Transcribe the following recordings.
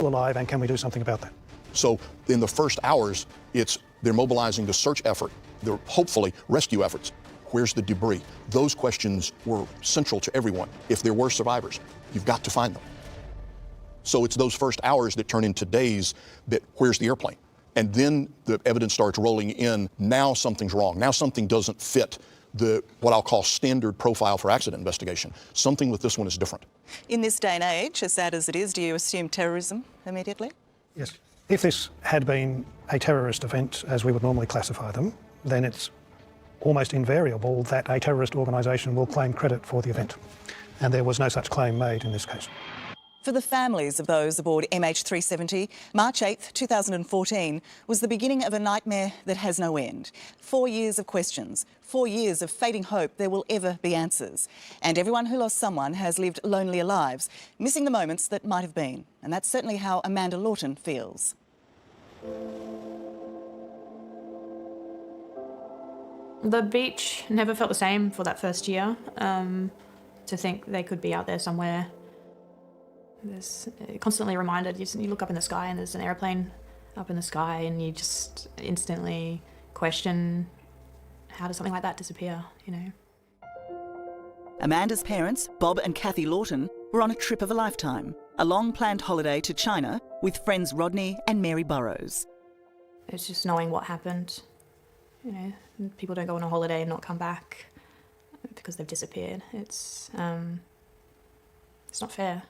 alive, and can we do something about that? So in the first hours, they're mobilizing the search effort, the hopefully rescue efforts. Where's the debris? Those questions were central to everyone. If there were survivors, you've got to find them. So it's those first hours that turn into days that, where's the airplane? And then the evidence starts rolling in. Now something's wrong. Now something doesn't fit what I'll call standard profile for accident investigation. Something with this one is different. In this day and age, as sad as it is, do you assume terrorism immediately? Yes. If this had been a terrorist event, as we would normally classify them, then it's almost invariable that a terrorist organisation will claim credit for the event. And there was no such claim made in this case. For the families of those aboard MH370, March 8th, 2014 was the beginning of a nightmare that has no end. 4 years of questions, 4 years of fading hope there will ever be answers. And everyone who lost someone has lived lonelier lives, missing the moments that might have been. And that's certainly how Amanda Lawton feels. The beach never felt the same for that first year. To think they could be out there somewhere. There's constantly reminded, you look up in the sky and there's an airplane up in the sky and you just instantly question, how does something like that disappear, you know? Amanda's parents, Bob and Kathy Lawton, were on a trip of a lifetime, a long-planned holiday to China with friends Rodney and Mary Burrows. It's just knowing what happened, you know, people don't go on a holiday and not come back because they've disappeared. It's not fair.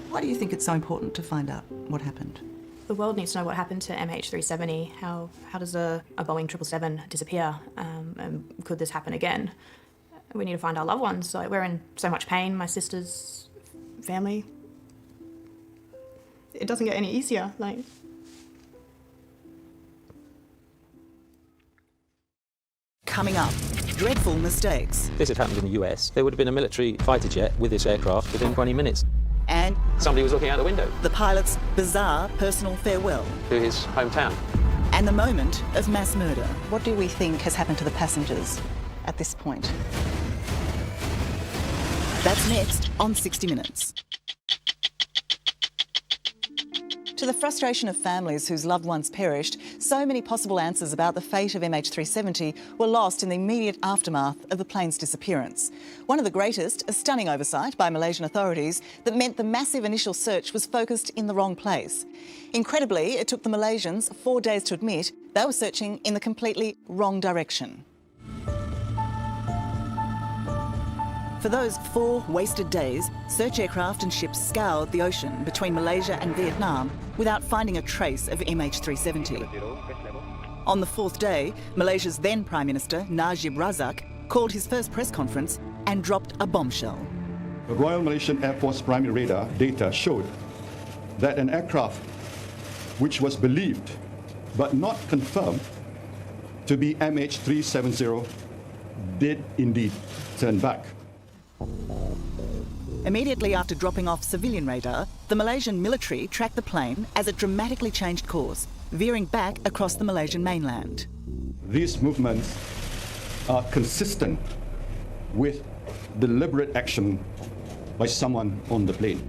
Why do you think it's so important to find out what happened? The world needs to know what happened to MH370. How does a Boeing 777 disappear? And could this happen again? We need to find our loved ones. Like, we're in so much pain, my sister's family. It doesn't get any easier. Coming up, dreadful mistakes. If this had happened in the US, there would have been a military fighter jet with this aircraft within 20 minutes. And somebody was looking out the window. The pilot's bizarre personal farewell. To his hometown. And the moment of mass murder. What do we think has happened to the passengers at this point? That's next on 60 Minutes. To the frustration of families whose loved ones perished, so many possible answers about the fate of MH370 were lost in the immediate aftermath of the plane's disappearance. One of the greatest, a stunning oversight by Malaysian authorities that meant the massive initial search was focused in the wrong place. Incredibly, it took the Malaysians 4 days to admit they were searching in the completely wrong direction. For those 4 wasted days, search aircraft and ships scoured the ocean between Malaysia and Vietnam without finding a trace of MH370. On the 4th day, Malaysia's then Prime Minister, Najib Razak, called his first press conference and dropped a bombshell. The Royal Malaysian Air Force primary radar data showed that an aircraft which was believed but not confirmed to be MH370 did indeed turn back. Immediately after dropping off civilian radar, the Malaysian military tracked the plane as it dramatically changed course, veering back across the Malaysian mainland. These movements are consistent with deliberate action by someone on the plane.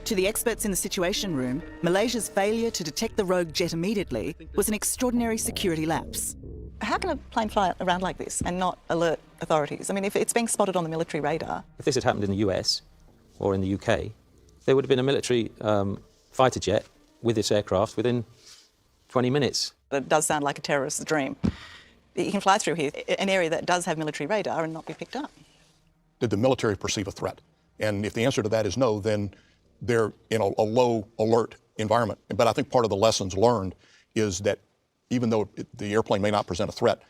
To the experts in the Situation Room, Malaysia's failure to detect the rogue jet immediately was an extraordinary security lapse. How can a plane fly around like this and not alert authorities? I mean, if it's being spotted on the military radar... If this had happened in the US or in the UK, there would have been a military fighter jet with this aircraft within 20 minutes. It does sound like a terrorist's dream. You can fly through here, an area that does have military radar, and not be picked up. Did the military perceive a threat? And if the answer to that is no, then they're in a low alert environment. But I think part of the lessons learned is that even though the airplane may not present a threat,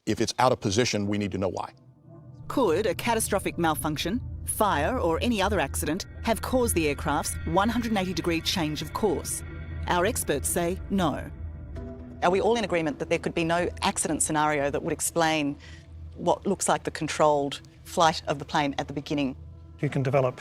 if it's out of position, we need to know why. Could a catastrophic malfunction, fire or any other accident have caused the aircraft's 180-degree change of course? Our experts say no. Are we all in agreement that there could be no accident scenario that would explain what looks like the controlled flight of the plane at the beginning? You can develop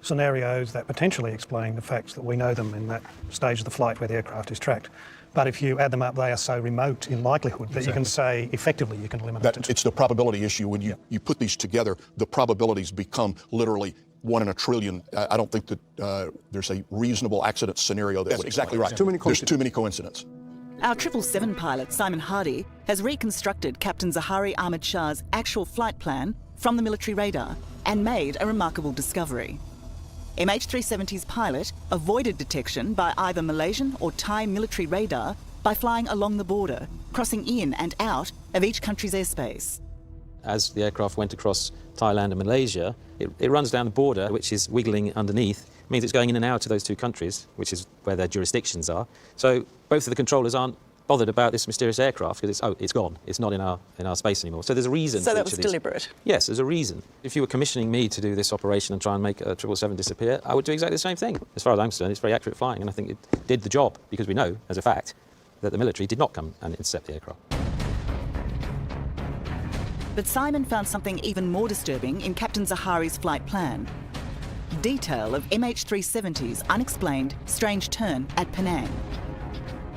scenarios that potentially explain the facts that we know them in that stage of the flight where the aircraft is tracked. But if you add them up, they are so remote in likelihood that you can say, effectively, you can eliminate it. It's the probability issue. When you put these together, the probabilities become literally 1 in a trillion. I don't think that there's a reasonable accident scenario that would exactly explain right. it. There's too many coincidences. Our 777 pilot, Simon Hardy, has reconstructed Captain Zahari Ahmed Shah's actual flight plan from the military radar and made a remarkable discovery. MH370's pilot avoided detection by either Malaysian or Thai military radar by flying along the border, crossing in and out of each country's airspace. As the aircraft went across Thailand and Malaysia, it runs down the border, which is wiggling underneath. It means it's going in and out of those two countries, which is where their jurisdictions are. So both of the controllers aren't bothered about this mysterious aircraft because it's gone. It's not in our space anymore. So there's a reason. So for that each was of these. deliberate? Yes, there's a reason. If you were commissioning me to do this operation and try and make a 777 disappear, I would do exactly the same thing. As far as I'm concerned, it's very accurate flying, and I think it did the job because we know, as a fact, that the military did not come and intercept the aircraft. But Simon found something even more disturbing in Captain Zahari's flight plan. Detail of MH370's unexplained strange turn at Penang.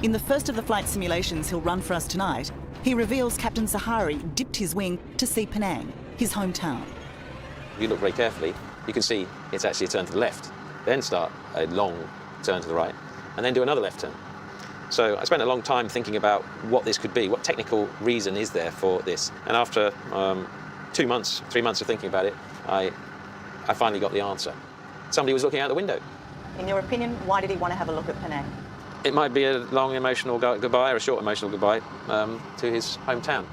In the first of the flight simulations he'll run for us tonight, he reveals Captain Zahari dipped his wing to see Penang, his hometown. If you look very carefully, you can see it's actually a turn to the left, then start a long turn to the right, and then do another left turn. So I spent a long time thinking about what this could be, what technical reason is there for this. And after 3 months of thinking about it, I finally got the answer. Somebody was looking out the window. In your opinion, why did he want to have a look at Penang? It might be a long emotional goodbye or a short emotional goodbye to his hometown.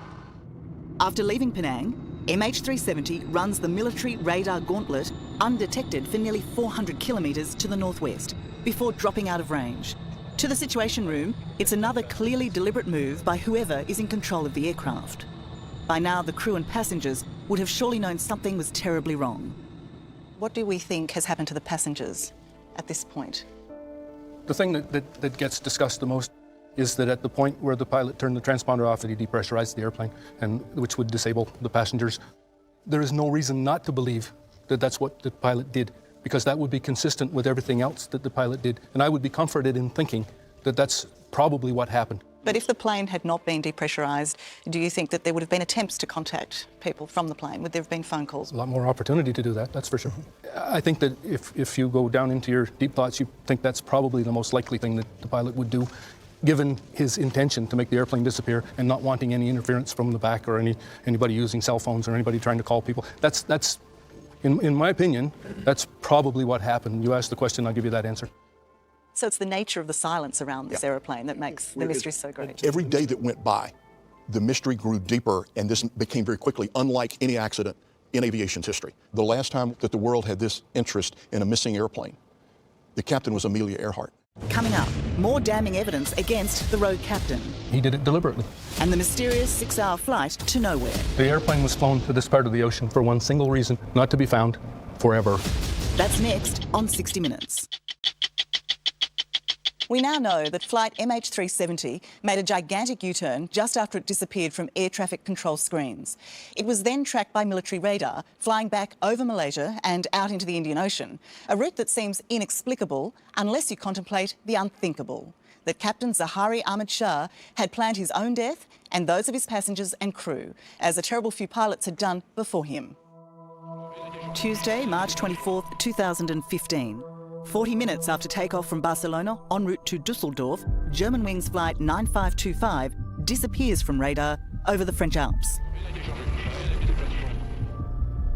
After leaving Penang, MH370 runs the military radar gauntlet undetected for nearly 400 kilometres to the northwest before dropping out of range. To the Situation Room, it's another clearly deliberate move by whoever is in control of the aircraft. By now, the crew and passengers would have surely known something was terribly wrong. What do we think has happened to the passengers at this point? The thing that gets discussed the most is that at the point where the pilot turned the transponder off, that he depressurized the airplane, and which would disable the passengers. There is no reason not to believe that that's what the pilot did, because that would be consistent with everything else that the pilot did. And I would be comforted in thinking that that's probably what happened. But if the plane had not been depressurised, do you think that there would have been attempts to contact people from the plane? Would there have been phone calls? A lot more opportunity to do that, that's for sure. I think that if you go down into your deep thoughts, you think that's probably the most likely thing that the pilot would do, given his intention to make the airplane disappear and not wanting any interference from the back or anybody using cell phones or anybody trying to call people. That's in my opinion, that's probably what happened. You asked the question, I'll give you that answer. So it's the nature of the silence around this aeroplane that makes the mystery so great. Every day that went by, the mystery grew deeper, and this became very quickly unlike any accident in aviation's history. The last time that the world had this interest in a missing airplane, the captain was Amelia Earhart. Coming up, more damning evidence against the rogue captain. He did it deliberately. And the mysterious 6-hour flight to nowhere. The airplane was flown to this part of the ocean for one single reason, not to be found forever. That's next on 60 Minutes. We now know that flight MH370 made a gigantic U-turn just after it disappeared from air traffic control screens. It was then tracked by military radar, flying back over Malaysia and out into the Indian Ocean, a route that seems inexplicable unless you contemplate the unthinkable, that Captain Zahari Ahmed Shah had planned his own death and those of his passengers and crew, as a terrible few pilots had done before him. Tuesday, March 24th, 2015. 40 minutes after takeoff from Barcelona en route to Dusseldorf, Germanwings flight 9525 disappears from radar over the French Alps.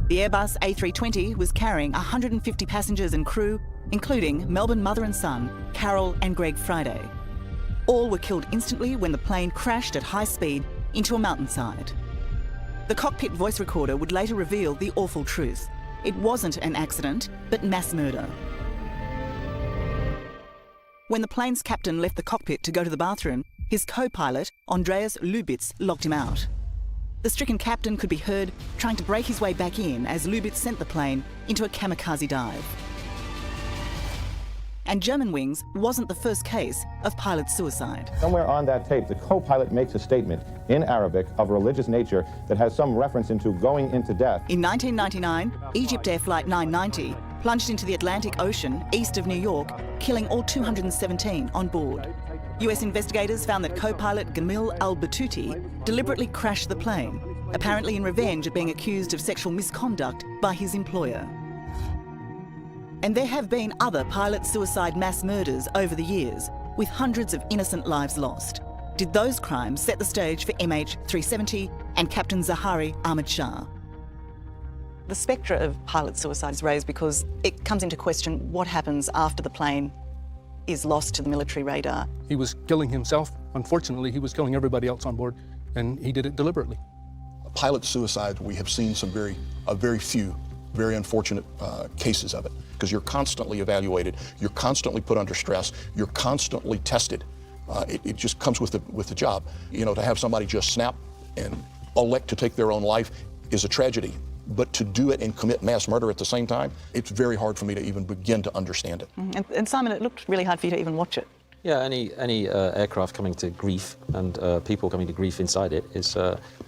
The Airbus A320 was carrying 150 passengers and crew, including Melbourne mother and son, Carol and Greg Friday. All were killed instantly when the plane crashed at high speed into a mountainside. The cockpit voice recorder would later reveal the awful truth. It wasn't an accident, but mass murder. When the plane's captain left the cockpit to go to the bathroom, his co-pilot, Andreas Lubitz, locked him out. The stricken captain could be heard trying to break his way back in as Lubitz sent the plane into a kamikaze dive. And Germanwings wasn't the first case of pilot suicide. Somewhere on that tape, the co-pilot makes a statement in Arabic of a religious nature that has some reference into going into death. In 1999, Egypt Air Flight 990 plunged into the Atlantic Ocean east of New York, killing all 217 on board. US investigators found that co-pilot Gamil al-Batouti deliberately crashed the plane, apparently in revenge at being accused of sexual misconduct by his employer. And there have been other pilot-suicide mass murders over the years, with hundreds of innocent lives lost. Did those crimes set the stage for MH370 and Captain Zahari Ahmed Shah? The spectre of pilot suicide is raised because it comes into question what happens after the plane is lost to the military radar. He was killing himself. Unfortunately, he was killing everybody else on board, and he did it deliberately. Pilot suicide, we have seen some very few very unfortunate cases of it, because you're constantly evaluated, you're constantly put under stress, you're constantly tested. It just comes with the job. You know, to have somebody just snap and elect to take their own life is a tragedy. But to do it and commit mass murder at the same time, it's very hard for me to even begin to understand it. And Simon, it looked really hard for you to even watch it. Yeah, any aircraft coming to grief and people coming to grief inside it is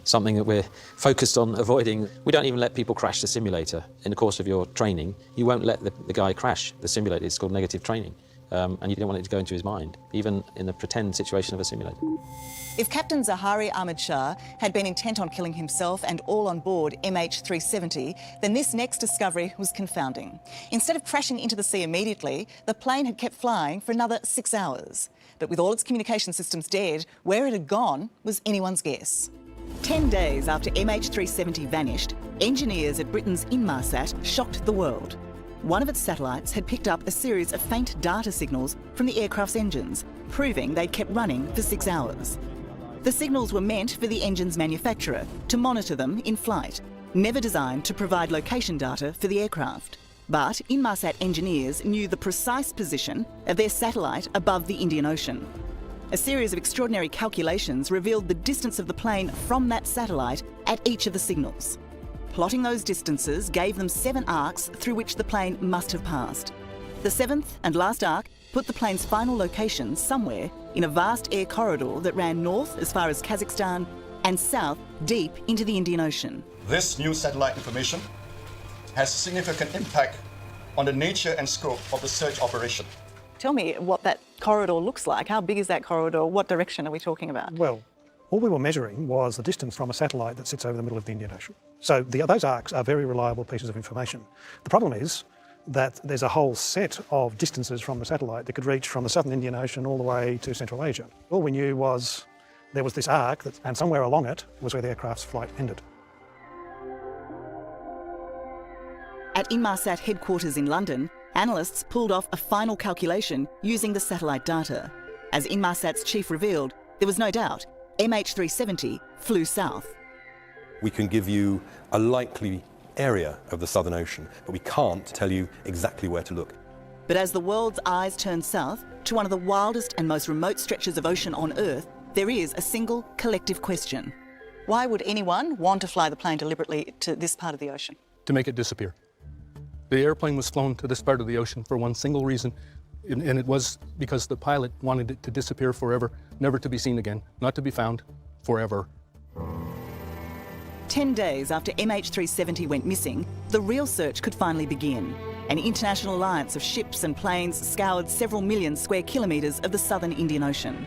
something that we're focused on avoiding. We don't even let people crash the simulator. In the course of your training, you won't let the guy crash the simulator. It's called negative training. And you don't want it to go into his mind, even in the pretend situation of a simulator. If Captain Zahari Ahmed Shah had been intent on killing himself and all on board MH370, then this next discovery was confounding. Instead of crashing into the sea immediately, the plane had kept flying for another 6 hours. But with all its communication systems dead, where it had gone was anyone's guess. 10 days after MH370 vanished, engineers at Britain's Inmarsat shocked the world. One of its satellites had picked up a series of faint data signals from the aircraft's engines, proving they'd kept running for 6 hours. The signals were meant for the engine's manufacturer to monitor them in flight, never designed to provide location data for the aircraft. But Inmarsat engineers knew the precise position of their satellite above the Indian Ocean. A series of extraordinary calculations revealed the distance of the plane from that satellite at each of the signals. Plotting those distances gave them 7 arcs through which the plane must have passed. The 7th and last arc put the plane's final location somewhere in a vast air corridor that ran north as far as Kazakhstan and south deep into the Indian Ocean. This new satellite information has significant impact on the nature and scope of the search operation. Tell me what that corridor looks like. How big is that corridor? What direction are we talking about? Well, all we were measuring was the distance from a satellite that sits over the middle of the Indian Ocean. So those arcs are very reliable pieces of information. The problem is that there's a whole set of distances from the satellite that could reach from the southern Indian Ocean all the way to Central Asia. All we knew was there was this arc, and somewhere along it was where the aircraft's flight ended. At Inmarsat headquarters in London, analysts pulled off a final calculation using the satellite data. As Inmarsat's chief revealed, there was no doubt MH370 flew south. We can give you a likely area of the Southern Ocean, but we can't tell you exactly where to look. But as the world's eyes turn south to one of the wildest and most remote stretches of ocean on Earth, there is a single collective question. Why would anyone want to fly the plane deliberately to this part of the ocean? To make it disappear. The airplane was flown to this part of the ocean for one single reason, and it was because the pilot wanted it to disappear forever, never to be seen again, not to be found forever. 10 days after MH370 went missing, the real search could finally begin. An international alliance of ships and planes scoured several million square kilometres of the southern Indian Ocean.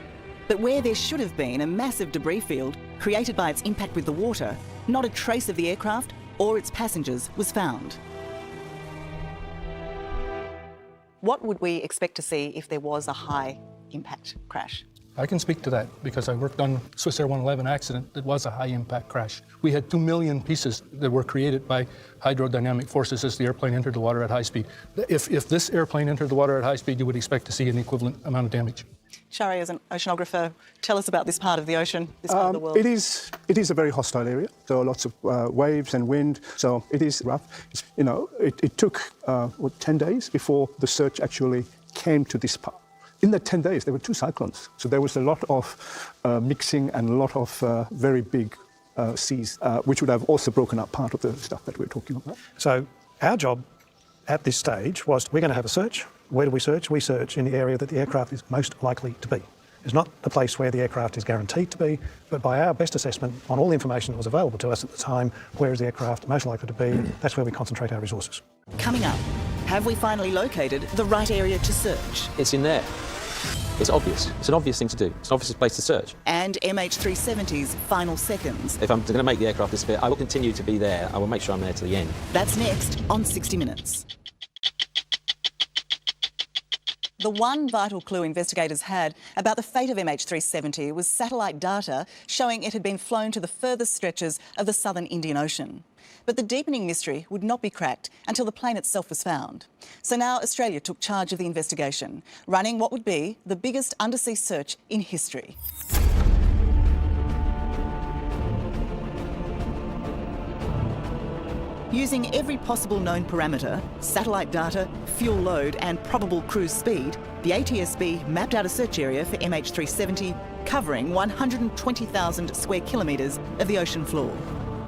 But where there should have been a massive debris field created by its impact with the water, not a trace of the aircraft or its passengers was found. What would we expect to see if there was a high impact crash? I can speak to that because I worked on Swiss Air 111 accident that was a high impact crash. We had 2 million pieces that were created by hydrodynamic forces as the airplane entered the water at high speed. If this airplane entered the water at high speed, you would expect to see an equivalent amount of damage. Shari, as an oceanographer, tell us about this part of the ocean, this part of the world. It is a very hostile area. There are lots of waves and wind, so it is rough. It took 10 days before the search actually came to this part. In the 10 days, there were 2 cyclones, so there was a lot of mixing and a lot of very big seas, which would have also broken up part of the stuff that we're talking about. So our job at this stage was, we're going to have a search. Where do we search? We search in the area that the aircraft is most likely to be. It's not the place where the aircraft is guaranteed to be, but by our best assessment on all the information that was available to us at the time, where is the aircraft most likely to be, that's where we concentrate our resources. Coming up, have we finally located the right area to search? It's in there. It's obvious. It's an obvious thing to do. It's an obvious place to search. And MH370's final seconds. If I'm going to make the aircraft disappear, I will continue to be there. I will make sure I'm there to the end. That's next on 60 Minutes. The one vital clue investigators had about the fate of MH370 was satellite data showing it had been flown to the furthest stretches of the southern Indian Ocean. But the deepening mystery would not be cracked until the plane itself was found. So now Australia took charge of the investigation, running what would be the biggest undersea search in history. Using every possible known parameter, satellite data, fuel load and probable cruise speed, the ATSB mapped out a search area for MH370 covering 120,000 square kilometres of the ocean floor.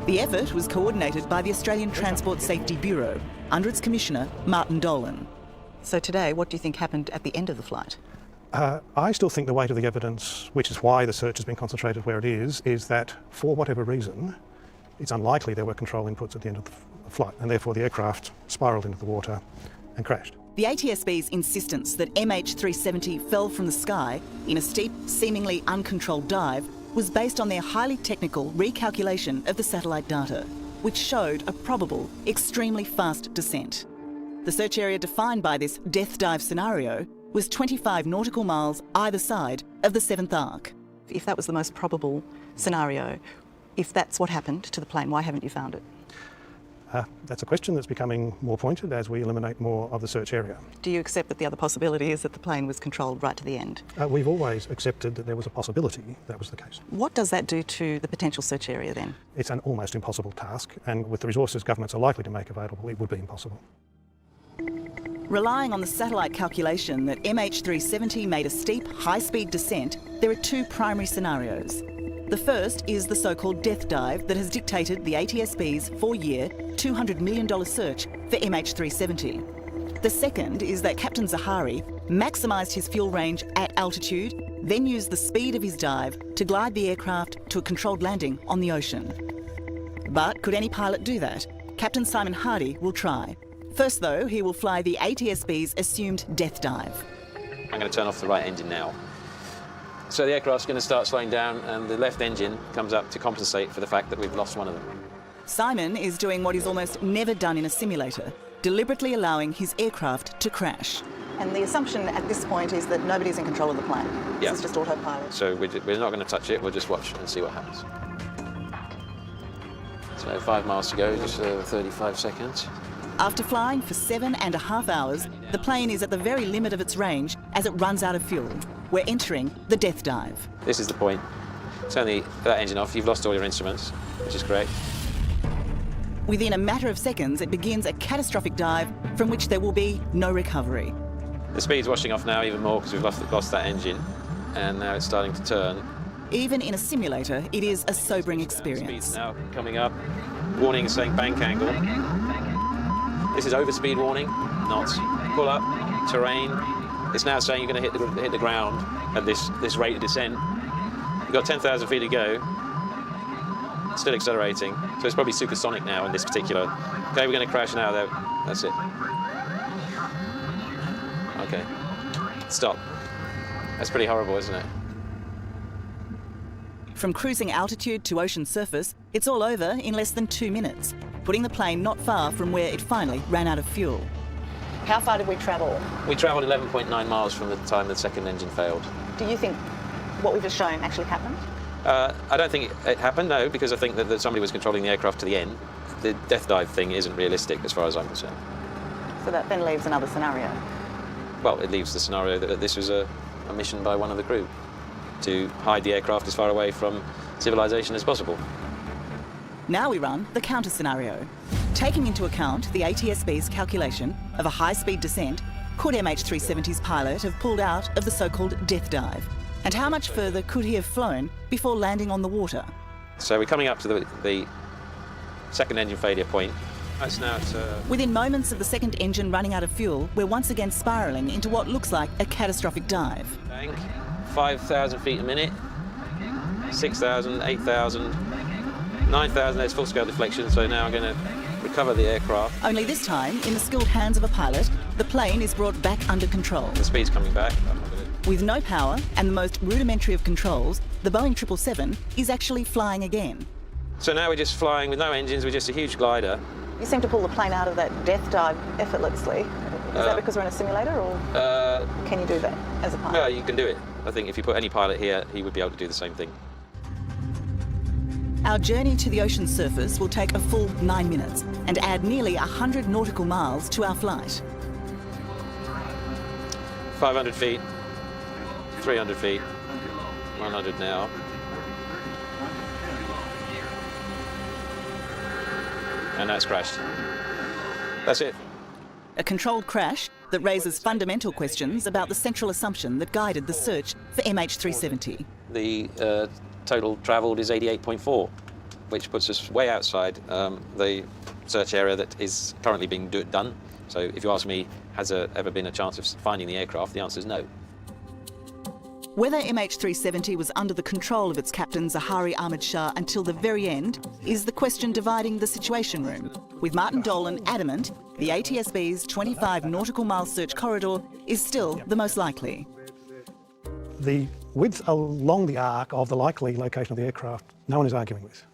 The effort was coordinated by the Australian Transport Safety Bureau under its Commissioner, Martin Dolan. So today, what do you think happened at the end of the flight? I still think the weight of the evidence, which is why the search has been concentrated where it is that for whatever reason, it's unlikely there were control inputs at the end of the flight, and therefore the aircraft spiralled into the water and crashed. The ATSB's insistence that MH370 fell from the sky in a steep, seemingly uncontrolled dive was based on their highly technical recalculation of the satellite data, which showed a probable, extremely fast descent. The search area defined by this death dive scenario was 25 nautical miles either side of the seventh arc. If that was the most probable scenario, if that's what happened to the plane, why haven't you found it? That's a question that's becoming more pointed as we eliminate more of the search area. Do you accept that the other possibility is that the plane was controlled right to the end? We've always accepted that there was a possibility that was the case. What does that do to the potential search area then? It's an almost impossible task, and with the resources governments are likely to make available, it would be impossible. Relying on the satellite calculation that MH370 made a steep, high-speed descent, there are two primary scenarios. The first is the so-called death dive that has dictated the ATSB's 4-year, $200 million search for MH370. The second is that Captain Zahari maximised his fuel range at altitude, then used the speed of his dive to glide the aircraft to a controlled landing on the ocean. But could any pilot do that? Captain Simon Hardy will try. First, though, he will fly the ATSB's assumed death dive. I'm going to turn off the right engine now. So the aircraft's going to start slowing down and the left engine comes up to compensate for the fact that we've lost one of them. Simon is doing what is almost never done in a simulator, deliberately allowing his aircraft to crash. And the assumption at this point is that nobody's in control of the plane. Yeah. This is just autopilot. So we're not going to touch it, we'll just watch and see what happens. So 5 miles to go, just 35 seconds. After flying for 7.5 hours, the plane is at the very limit of its range as it runs out of fuel. We're entering the death dive. This is the point. Turn that engine off, you've lost all your instruments, which is great. Within a matter of seconds, it begins a catastrophic dive from which there will be no recovery. The speed's washing off now even more because we've lost that engine, and now it's starting to turn. Even in a simulator, it is a sobering experience. Speed's now coming up. Warning saying bank angle. This is overspeed warning, not pull up, terrain. It's now saying you're going to hit the ground at this rate of descent. You've got 10,000 feet to go. Still accelerating, so it's probably supersonic now in this particular. Okay, we're going to crash now. There, that's it. Okay, stop. That's pretty horrible, isn't it? From cruising altitude to ocean surface, it's all over in less than 2 minutes, putting the plane not far from where it finally ran out of fuel. How far did we travel? We travelled 11.9 miles from the time the second engine failed. Do you think what we've just shown actually happened? I don't think it happened, no, because I think that somebody was controlling the aircraft to the end. The death dive thing isn't realistic as far as I'm concerned. So that then leaves another scenario. Well, it leaves the scenario that this was a mission by one of the crew to hide the aircraft as far away from civilization as possible. Now we run the counter scenario. Taking into account the ATSB's calculation of a high-speed descent, could MH370's pilot have pulled out of the so-called death dive? And how much further could he have flown before landing on the water? So we're coming up to the second engine failure point. That's now Within moments of the second engine running out of fuel, we're once again spiralling into what looks like a catastrophic dive. Bank, 5,000 feet a minute, 6,000, 8,000, 9,000, there's full-scale deflection, so now I'm going to recover the aircraft. Only this time, in the skilled hands of a pilot, the plane is brought back under control. The speed's coming back. With no power and the most rudimentary of controls, the Boeing 777 is actually flying again. So now we're just flying with no engines, we're just a huge glider, You seem to pull the plane out of that death dive effortlessly. Is that because we're in a simulator, or can you do that as a pilot? Well, you can do it. I think if you put any pilot here, he would be able to do the same thing. Our journey to the ocean surface will take a full 9 minutes and add nearly 100 nautical miles to our flight. 500 feet, 300 feet, 100 now. And that's crashed. That's it. A controlled crash that raises fundamental questions about the central assumption that guided the search for MH370. The total travelled is 88.4, which puts us way outside the search area that is currently being done. So if you ask me, has there ever been a chance of finding the aircraft, the answer is no. Whether MH370 was under the control of its captain Zahari Ahmed Shah until the very end is the question dividing the Situation Room, with Martin Dolan adamant the ATSB's 25 nautical mile search corridor is still the most likely. The width along the arc of the likely location of the aircraft, no one is arguing with.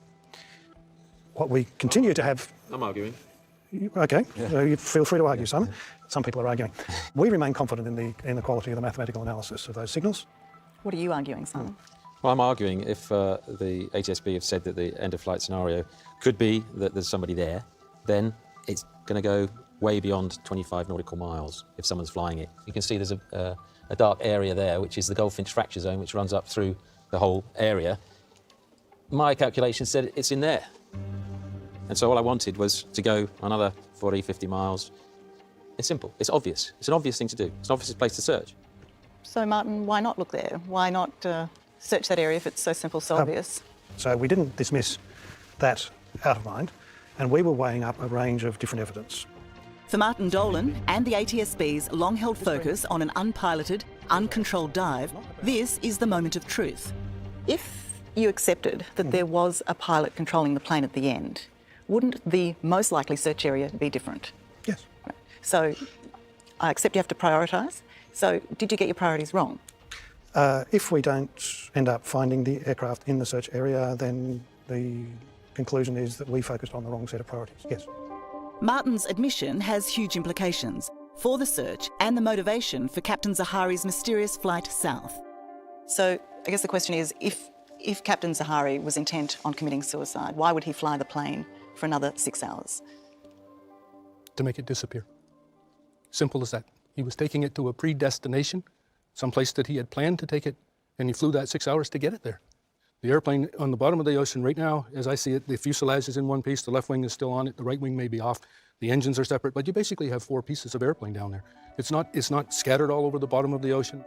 What we continue to have... I'm arguing. Okay, you feel free to argue, Simon. Some people are arguing. We remain confident in the quality of the mathematical analysis of those signals. What are you arguing, Simon? Well, I'm arguing if the ATSB have said that the end-of-flight scenario could be that there's somebody there, then it's going to go way beyond 25 nautical miles if someone's flying it. You can see there's a dark area there, which is the Goldfinch fracture zone, which runs up through the whole area. My calculation said it's in there. And so all I wanted was to go another 40, 50 miles. It's simple. It's obvious. It's an obvious thing to do. It's an obvious place to search. So, Martin, why not look there? Why not search that area if it's so simple, so obvious? So we didn't dismiss that out of mind, and we were weighing up a range of different evidence. For Martin Dolan and the ATSB's long-held focus on an unpiloted, uncontrolled dive, this is the moment of truth. If you accepted that there was a pilot controlling the plane at the end, wouldn't the most likely search area be different? Yes. So I accept you have to prioritise. So did you get your priorities wrong? If we don't end up finding the aircraft in the search area, then the conclusion is that we focused on the wrong set of priorities, yes. Martin's admission has huge implications for the search and the motivation for Captain Zahari's mysterious flight south. So I guess the question is, if Captain Zahari was intent on committing suicide, why would he fly the plane for another 6 hours? To make it disappear. Simple as that. He was taking it to a predestination, someplace that he had planned to take it, and he flew that 6 hours to get it there. The airplane on the bottom of the ocean right now, as I see it, the fuselage is in one piece, the left wing is still on it, the right wing may be off, the engines are separate, but you basically have 4 pieces of airplane down there. It's not scattered all over the bottom of the ocean.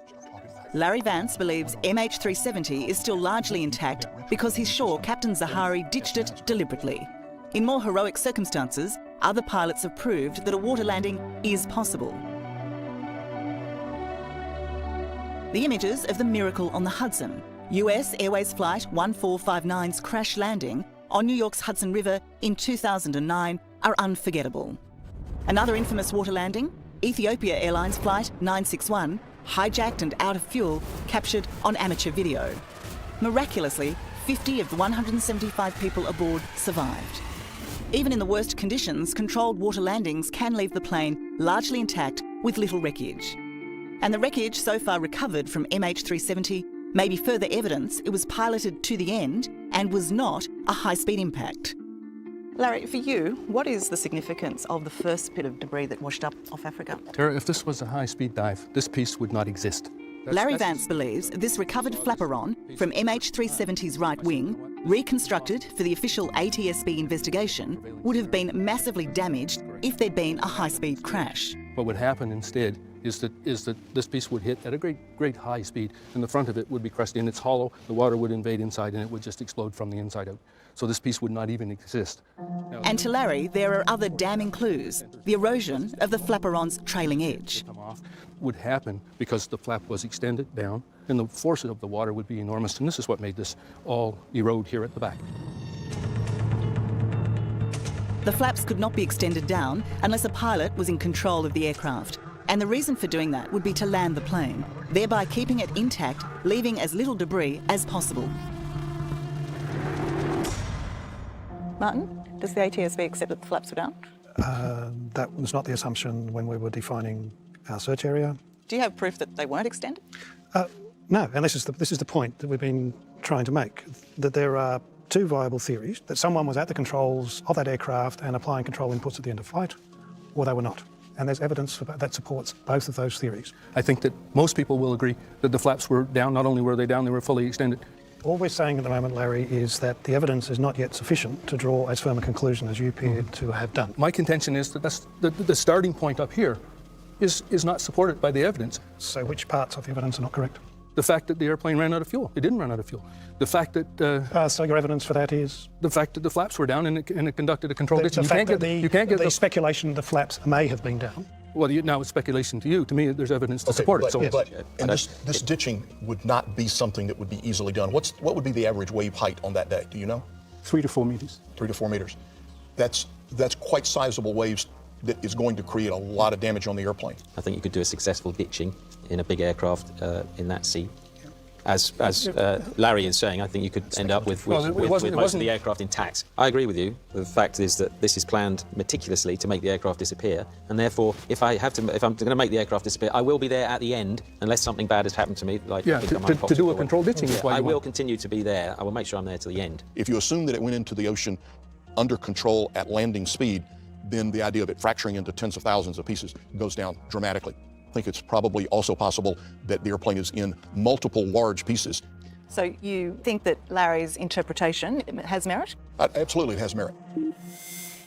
Larry Vance believes MH370 is still largely intact because he's sure Captain Zahari ditched it deliberately. In more heroic circumstances, other pilots have proved that a water landing is possible. The images of the miracle on the Hudson, US Airways Flight 1459's crash landing on New York's Hudson River in 2009 are unforgettable. Another infamous water landing, Ethiopia Airlines Flight 961, hijacked and out of fuel, captured on amateur video. Miraculously, 50 of the 175 people aboard survived. Even in the worst conditions, controlled water landings can leave the plane largely intact with little wreckage. And the wreckage so far recovered from MH370 may be further evidence it was piloted to the end and was not a high-speed impact. Larry, for you, what is the significance of the first bit of debris that washed up off Africa? Tara, if this was a high-speed dive, this piece would not exist. Larry Vance believes this recovered flaperon from MH370's right wing, reconstructed for the official ATSB investigation, would have been massively damaged if there'd been a high-speed crash. What would happen instead is that this piece would hit at a great high speed, and the front of it would be crushed in. It's hollow, the water would invade inside, and it would just explode from the inside out. So this piece would not even exist. And to Larry, there are other damning clues. The erosion of the flaperon's trailing edge. Would happen because the flap was extended down, and the force of the water would be enormous, and this is what made this all erode here at the back. The flaps could not be extended down unless a pilot was in control of the aircraft. And the reason for doing that would be to land the plane, thereby keeping it intact, leaving as little debris as possible. Martin, Does the ATSB accept that the flaps were down? That was not the assumption when we were defining our search area. Do you have proof that they weren't extended? No, and this is the point that we've been trying to make, that there are two viable theories, that someone was at the controls of that aircraft and applying control inputs at the end of flight, or they were not. And there's evidence that supports both of those theories. I think that most people will agree that the flaps were down. Not only were they down, they were fully extended. All we're saying at the moment, Larry, is that the evidence is not yet sufficient to draw as firm a conclusion as you appeared to have done. My contention is that the starting point up here is not supported by the evidence. So which parts of the evidence are not correct? The fact that the airplane ran out of fuel. It didn't run out of fuel. The fact that... so your evidence for that is? The fact that the flaps were down and it conducted a controlled ditch. The speculation the flaps may have been down. Well, now it's speculation to you. To me, there's evidence to support it. And this ditching would not be something that would be easily done. What would be the average wave height on that day? Do you know? 3 to 4 meters. 3 to 4 meters. That's quite sizable waves that is going to create a lot of damage on the airplane. I think you could do a successful ditching in a big aircraft in that sea. As Larry is saying, I think you could end up with most of the aircraft intact. I agree with you. The fact is that this is planned meticulously to make the aircraft disappear, and therefore, if I'm going to make the aircraft disappear, I will be there at the end, unless something bad has happened to me. Like to do a controlled ditching is why I will continue to be there. I will make sure I'm there to the end. If you assume that it went into the ocean under control at landing speed, then the idea of it fracturing into tens of thousands of pieces goes down dramatically. I think it's probably also possible that the airplane is in multiple large pieces. So you think that Larry's interpretation has merit? Absolutely, it has merit.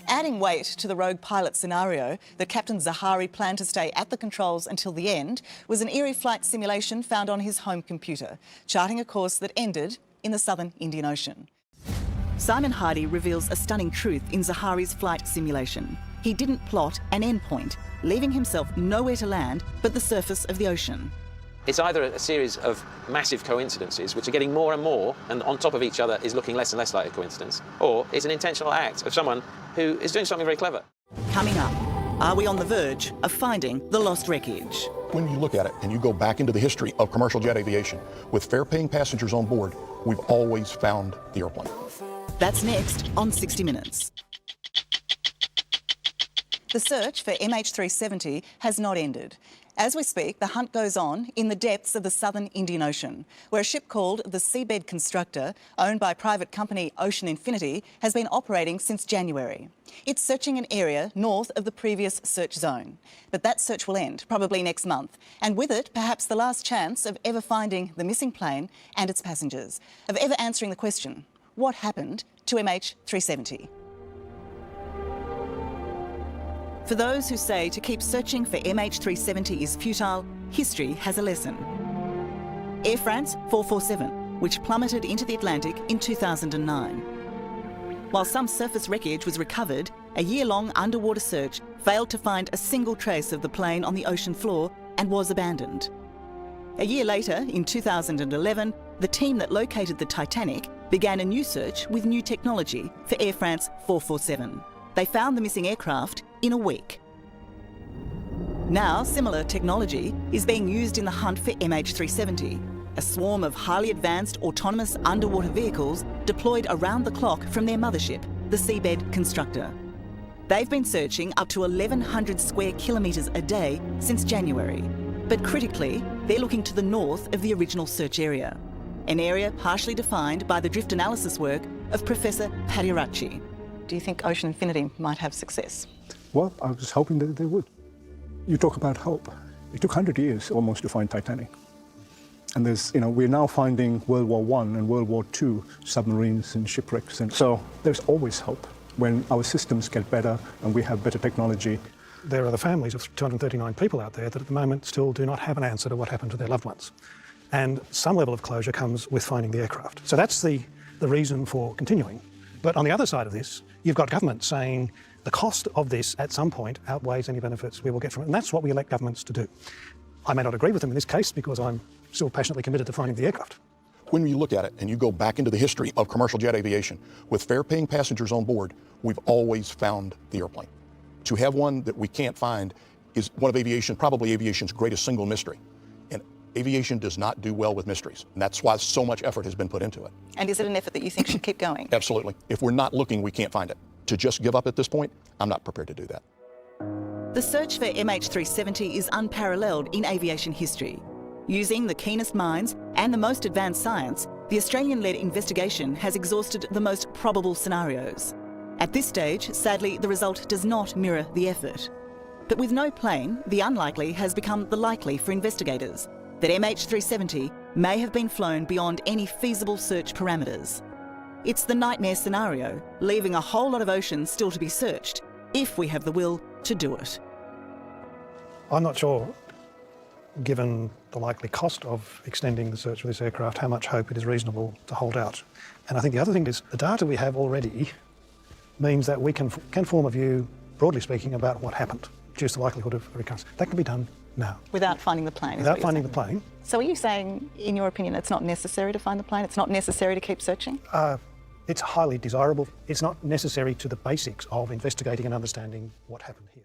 Adding weight to the rogue pilot scenario that Captain Zahari planned to stay at the controls until the end was an eerie flight simulation found on his home computer, charting a course that ended in the southern Indian Ocean. Simon Hardy reveals a stunning truth in Zahari's flight simulation. He didn't plot an endpoint, leaving himself nowhere to land but the surface of the ocean. It's either a series of massive coincidences, which are getting more and more, and on top of each other is looking less and less like a coincidence, or it's an intentional act of someone who is doing something very clever. Coming up, are we on the verge of finding the lost wreckage? When you look at it and you go back into the history of commercial jet aviation, with fare-paying passengers on board, we've always found the airplane. That's next on 60 Minutes. The search for MH370 has not ended. As we speak, the hunt goes on in the depths of the southern Indian Ocean, where a ship called the Seabed Constructor, owned by private company Ocean Infinity, has been operating since January. It's searching an area north of the previous search zone. But that search will end, probably next month, and with it, perhaps the last chance of ever finding the missing plane and its passengers, of ever answering the question, what happened to MH370? For those who say to keep searching for MH370 is futile, history has a lesson. Air France 447, which plummeted into the Atlantic in 2009. While some surface wreckage was recovered, a year-long underwater search failed to find a single trace of the plane on the ocean floor and was abandoned. A year later, in 2011, the team that located the Titanic began a new search with new technology for Air France 447. They found the missing aircraft in a week. Now, similar technology is being used in the hunt for MH370, a swarm of highly advanced autonomous underwater vehicles deployed around the clock from their mothership, the Seabed Constructor. They've been searching up to 1,100 square kilometres a day since January. But critically, they're looking to the north of the original search area, an area partially defined by the drift analysis work of Professor Padiracci. Do you think Ocean Infinity might have success? Well, I was hoping that they would. You talk about hope. It took 100 years almost to find Titanic. And we're now finding World War I and World War II submarines and shipwrecks. And so there's always hope when our systems get better and we have better technology. There are the families of 239 people out there that at the moment still do not have an answer to what happened to their loved ones. And some level of closure comes with finding the aircraft. So that's the reason for continuing. But on the other side of this, you've got government saying the cost of this at some point outweighs any benefits we will get from it. And that's what we elect governments to do. I may not agree with them in this case because I'm still passionately committed to finding the aircraft. When you look at it and you go back into the history of commercial jet aviation, with fare-paying passengers on board, we've always found the airplane. To have one that we can't find is one of probably aviation's greatest single mystery. And aviation does not do well with mysteries. And that's why so much effort has been put into it. And is it an effort that you think should keep going? Absolutely. If we're not looking, we can't find it. to just give up at this point, I'm not prepared to do that. The search for MH370 is unparalleled in aviation history. Using the keenest minds and the most advanced science, the Australian-led investigation has exhausted the most probable scenarios. At this stage, sadly, the result does not mirror the effort. But with no plane, the unlikely has become the likely for investigators, that MH370 may have been flown beyond any feasible search parameters. It's the nightmare scenario, leaving a whole lot of oceans still to be searched, if we have the will to do it. I'm not sure, given the likely cost of extending the search for this aircraft, how much hope it is reasonable to hold out. And I think the other thing is the data we have already means that we can form a view, broadly speaking, about what happened, reduce the likelihood of recurrence. That can be done now. Without finding the plane? Without finding the plane. So are you saying, in your opinion, it's not necessary to find the plane? It's not necessary to keep searching? It's highly desirable. It's not necessary to the basics of investigating and understanding what happened here.